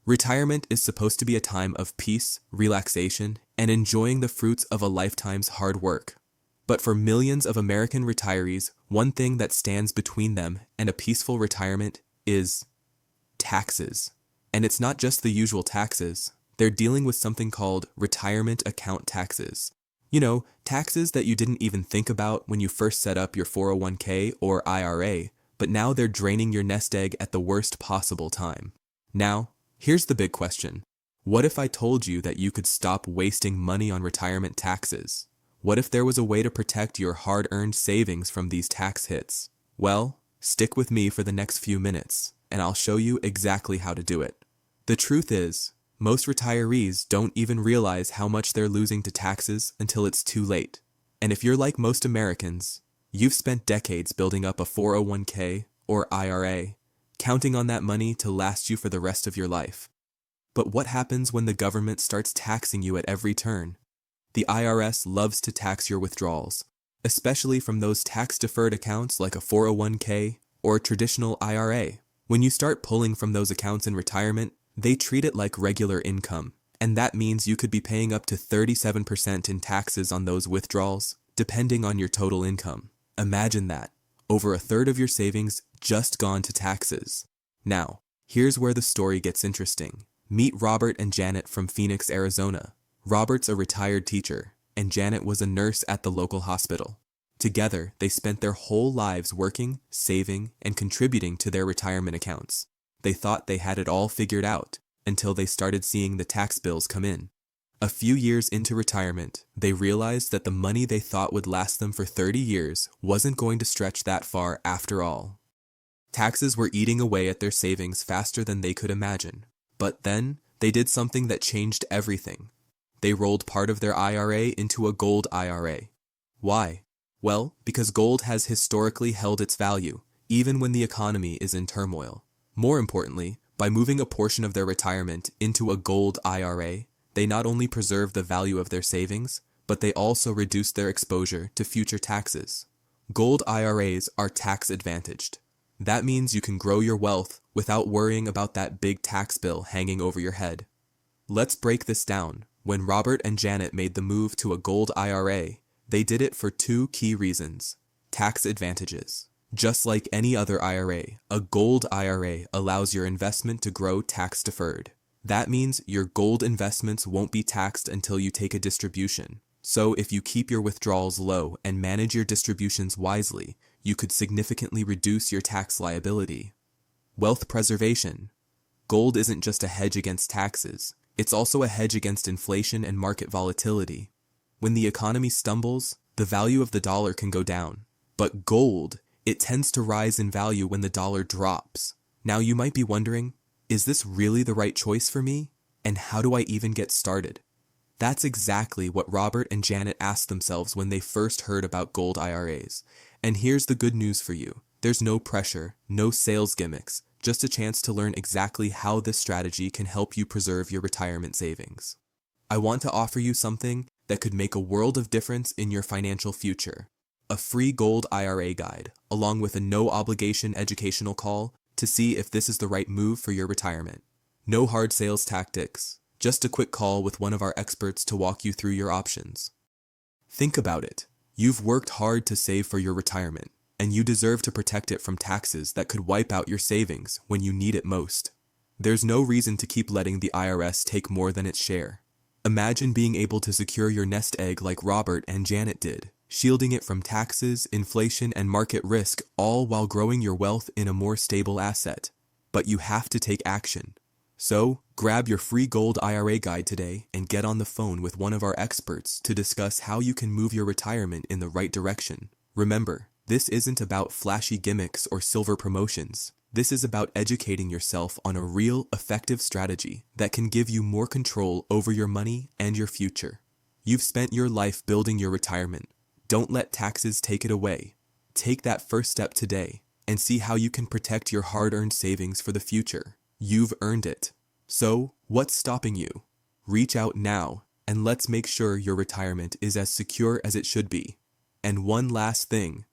Retirement is supposed to be a time of peace, relaxation, and enjoying the fruits of a lifetime's hard work. But for millions of American retirees, one thing that stands between them and a peaceful retirement is taxes. And it's not just the usual taxes. They're dealing with something called retirement account taxes. You know, taxes that you didn't even think about when you first set up your 401k or IRA, but now they're draining your nest egg at the worst possible time. Now, here's the big question. What if I told you that you could stop wasting money on retirement taxes? What if there was a way to protect your hard-earned savings from these tax hits? Well, stick with me for the next few minutes, and I'll show you exactly how to do it. The truth is, most retirees don't even realize how much they're losing to taxes until it's too late. And if you're like most Americans, you've spent decades building up a 401k or IRA, counting on that money to last you for the rest of your life. But what happens when the government starts taxing you at every turn? The IRS loves to tax your withdrawals, especially from those tax-deferred accounts like a 401k or a traditional IRA. When you start pulling from those accounts in retirement, they treat it like regular income, and that means you could be paying up to 37% in taxes on those withdrawals, depending on your total income. Imagine that. Over a third of your savings just gone to taxes. Now, here's where the story gets interesting. Meet Robert and Janet from Phoenix, Arizona. Robert's a retired teacher, and Janet was a nurse at the local hospital. Together, they spent their whole lives working, saving, and contributing to their retirement accounts. They thought they had it all figured out until they started seeing the tax bills come in. A few years into retirement, they realized that the money they thought would last them for 30 years wasn't going to stretch that far after all. Taxes were eating away at their savings faster than they could imagine. But then, they did something that changed everything. They rolled part of their IRA into a Gold IRA. Why? Well, because gold has historically held its value, even when the economy is in turmoil. More importantly, by moving a portion of their retirement into a Gold IRA, they not only preserve the value of their savings, but they also reduce their exposure to future taxes. Gold IRAs are tax advantaged. That means you can grow your wealth without worrying about that big tax bill hanging over your head. Let's break this down. When Robert and Janet made the move to a Gold IRA, they did it for two key reasons: tax advantages. Just like any other IRA, a Gold IRA allows your investment to grow tax-deferred. That means your gold investments won't be taxed until you take a distribution. So if you keep your withdrawals low and manage your distributions wisely, you could significantly reduce your tax liability. Wealth preservation. Gold isn't just a hedge against taxes. It's also a hedge against inflation and market volatility. When the economy stumbles, the value of the dollar can go down. But gold, it tends to rise in value when the dollar drops. Now you might be wondering, is this really the right choice for me? And how do I even get started? That's exactly what Robert and Janet asked themselves when they first heard about Gold IRAs. And here's the good news for you. There's no pressure, no sales gimmicks, just a chance to learn exactly how this strategy can help you preserve your retirement savings. I want to offer you something that could make a world of difference in your financial future. A free Gold IRA guide, along with a no-obligation educational call to see if this is the right move for your retirement. No hard sales tactics, just a quick call with one of our experts to walk you through your options. Think about it. You've worked hard to save for your retirement, and you deserve to protect it from taxes that could wipe out your savings when you need it most. There's no reason to keep letting the IRS take more than its share. Imagine being able to secure your nest egg like Robert and Janet did, shielding it from taxes, inflation, and market risk, all while growing your wealth in a more stable asset. But you have to take action. So, grab your free Gold IRA guide today and get on the phone with one of our experts to discuss how you can move your retirement in the right direction. Remember, this isn't about flashy gimmicks or silver promotions. This is about educating yourself on a real, effective strategy that can give you more control over your money and your future. You've spent your life building your retirement. Don't let taxes take it away. Take that first step today and see how you can protect your hard-earned savings for the future. You've earned it. So, what's stopping you? Reach out now and let's make sure your retirement is as secure as it should be. And one last thing,